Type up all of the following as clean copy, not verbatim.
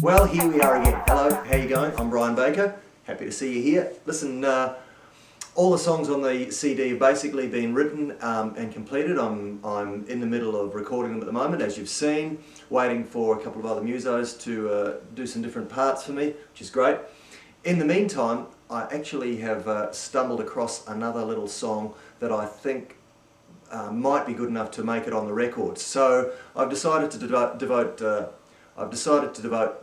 Well, here we are again. Hello, how you going? I'm Brian Baker. Happy to see you here. Listen, all the songs on the CD have basically been written and completed. I'm in the middle of recording them at the moment, as you've seen, waiting for a couple of other musos to do some different parts for me, which is great. In the meantime, I actually have stumbled across another little song that I think might be good enough to make it on the record. So I've decided to devote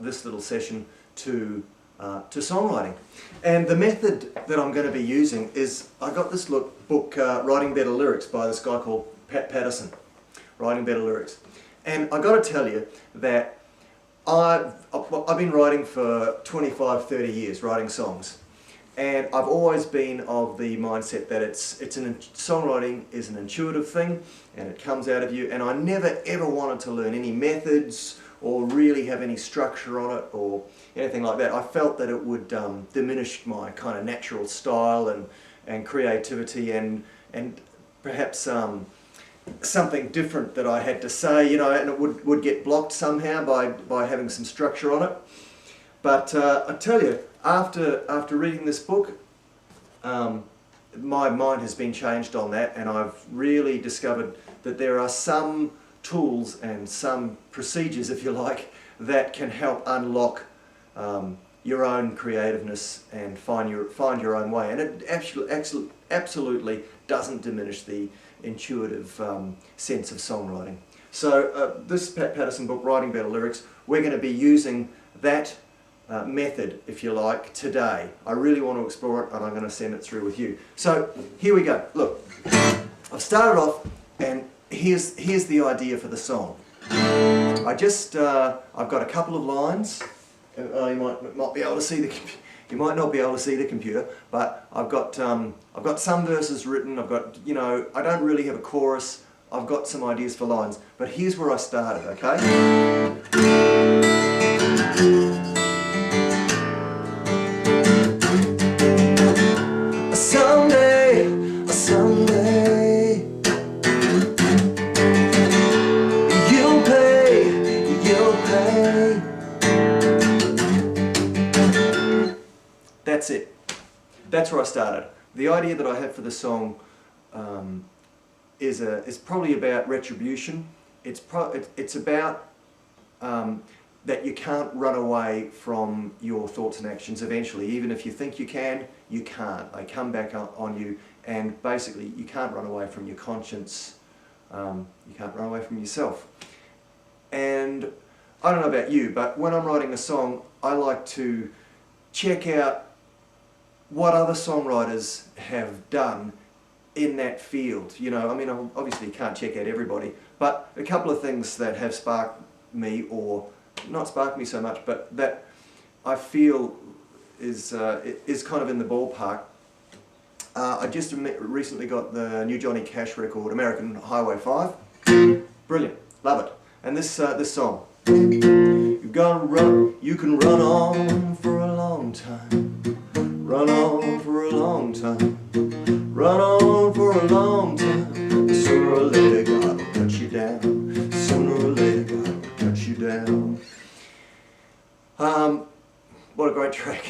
this little session to songwriting. And the method that I'm going to be using is, I got this book, Writing Better Lyrics, by this guy called Pat Patterson, Writing Better Lyrics. And I got to tell you that I've been writing for 25, 30 years, writing songs. And I've always been of the mindset that songwriting is an intuitive thing, and it comes out of you. And I never ever wanted to learn any methods or really have any structure on it or anything like that. I felt that it would diminish my kind of natural style and creativity and perhaps something different that I had to say, you know, and it would get blocked somehow by having some structure on it. But I tell you, after reading this book, my mind has been changed on that, and I've really discovered that there are some tools and some procedures, if you like, that can help unlock your own creativeness and find your own way. And it absolutely doesn't diminish the intuitive sense of songwriting. So this Pat Patterson book, Writing Better Lyrics, we're going to be using that method, if you like, today. I really want to explore it, and I'm going to send it through with you. So here we go. Look, I've started off, and here's the idea for the song. I've got a couple of lines. You might not be able to see you might not be able to see the computer, but I've got some verses written. I've got, you know, I don't really have a chorus. I've got some ideas for lines, but here's where I started. Okay. Someday you'll pay. That's it. That's where I started. The idea that I have for the song is probably about retribution. It's about that you can't run away from your thoughts and actions eventually. Even if you think you can, you can't. They come back on you, and basically you can't run away from your conscience. You can't run away from yourself. And I don't know about you, but when I'm writing a song, I like to check out what other songwriters have done in that field. You know, I mean, obviously you can't check out everybody, but a couple of things that have sparked me, or not sparked me so much, but that I feel is kind of in the ballpark. I just recently got the new Johnny Cash record, American Highway 5. Brilliant, love it. And this song. You can run on for a long time. Run on for a long time. Run on for a long time. But sooner or later God will cut you down. Sooner or later God will cut you down. What a great track.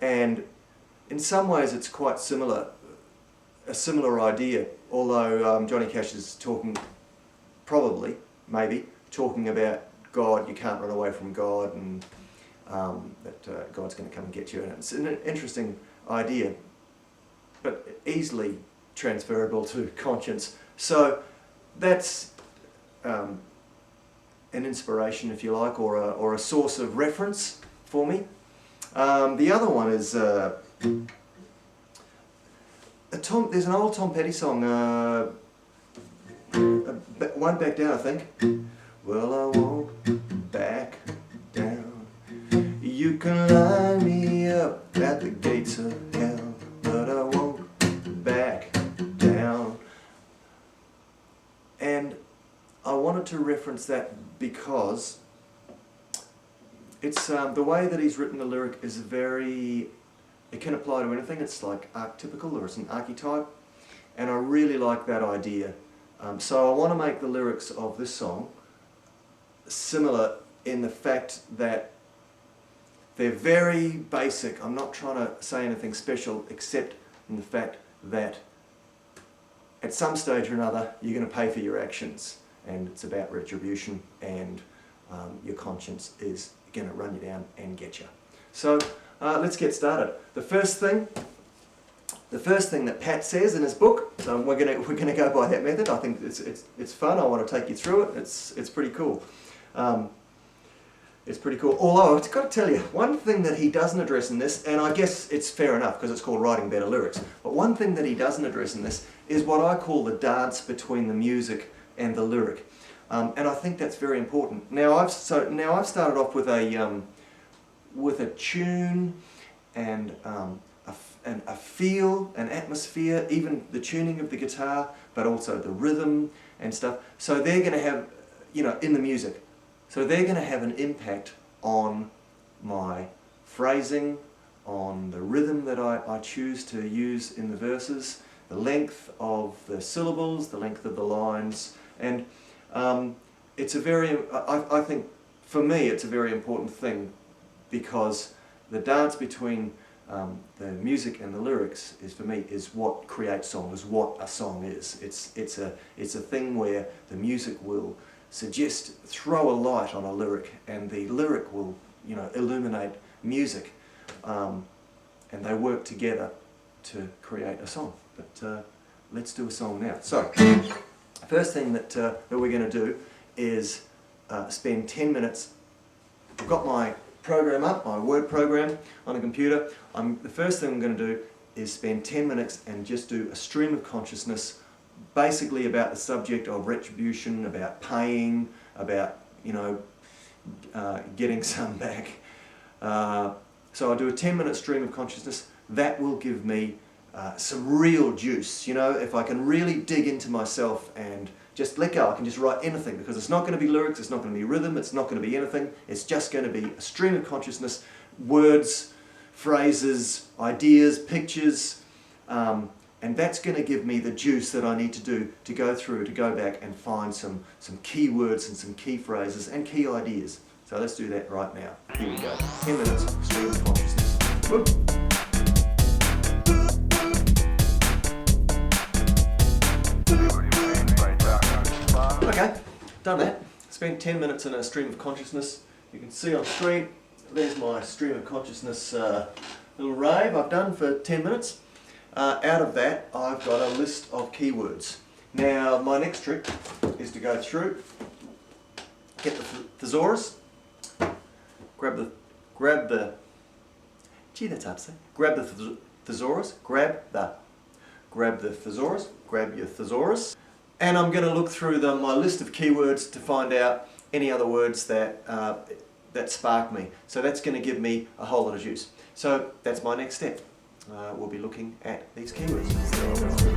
And in some ways it's quite similar, a similar idea, although Johnny Cash is maybe talking about God. You can't run away from God, and that God's going to come and get you. And it's an interesting idea, but easily transferable to conscience. So that's an inspiration, if you like, or a source of reference for me. The other one is there's an old Tom Petty song, Won't Back Down, I think. Well, I won't back down. You can line me up at the gates of hell, but I won't back down. And I wanted to reference that because it's the way that he's written the lyric is it can apply to anything. It's like archetypical, or it's an archetype, and I really like that idea. So I want to make the lyrics of this song similar in the fact that They're very basic. I'm not trying to say anything special except in the fact that at some stage or another you're going to pay for your actions, and it's about retribution, and your conscience is going to run you down and get you. So let's get started. The first thing that Pat says in his book, so we're going to go by that method. I think it's fun. I want to take you through it. It's pretty cool. It's pretty cool. Although I've got to tell you, one thing that he doesn't address in this, and I guess it's fair enough because it's called writing better lyrics, but one thing that he doesn't address in this is what I call the dance between the music and the lyric, and I think that's very important. Now I've started off with a tune and a feel, an atmosphere, even the tuning of the guitar, but also the rhythm and stuff. So they're going to have, in the music. So they're going to have an impact on my phrasing, on the rhythm that I choose to use in the verses, the length of the syllables, the length of the lines, and it's a very, I think, for me, it's a very important thing, because the dance between the music and the lyrics is, for me, is what creates song, is what a song is. It's a thing where the music will throw a light on a lyric, and the lyric will, illuminate music, and they work together to create a song. But let's do a song now. So, first thing that we're going to do is spend 10 minutes. I've got my program up, my word program on a computer. The first thing I'm going to do is spend 10 minutes and just do a stream of consciousness, basically about the subject of retribution, about paying, about getting some back. So I'll do a 10-minute stream of consciousness. That will give me some real juice. If I can really dig into myself and just let go, I can just write anything, because it's not going to be lyrics, it's not going to be rhythm, it's not going to be anything. It's just going to be a stream of consciousness, words, phrases, ideas, pictures, and that's going to give me the juice that I need to do to go through, to go back and find some key words and some key phrases and key ideas. So let's do that right now. Here we go. 10 minutes, stream of consciousness. Whoop. Okay, done that. Spent 10 minutes in a stream of consciousness. You can see on screen, there's my stream of consciousness little rave I've done for 10 minutes. Out of that, I've got a list of keywords. Now, my next trick is to go through, get the thesaurus, grab the thesaurus, grab your thesaurus, and I'm going to look through my list of keywords to find out any other words that spark me. So that's going to give me a whole lot of juice. So that's my next step. We'll be looking at these keywords.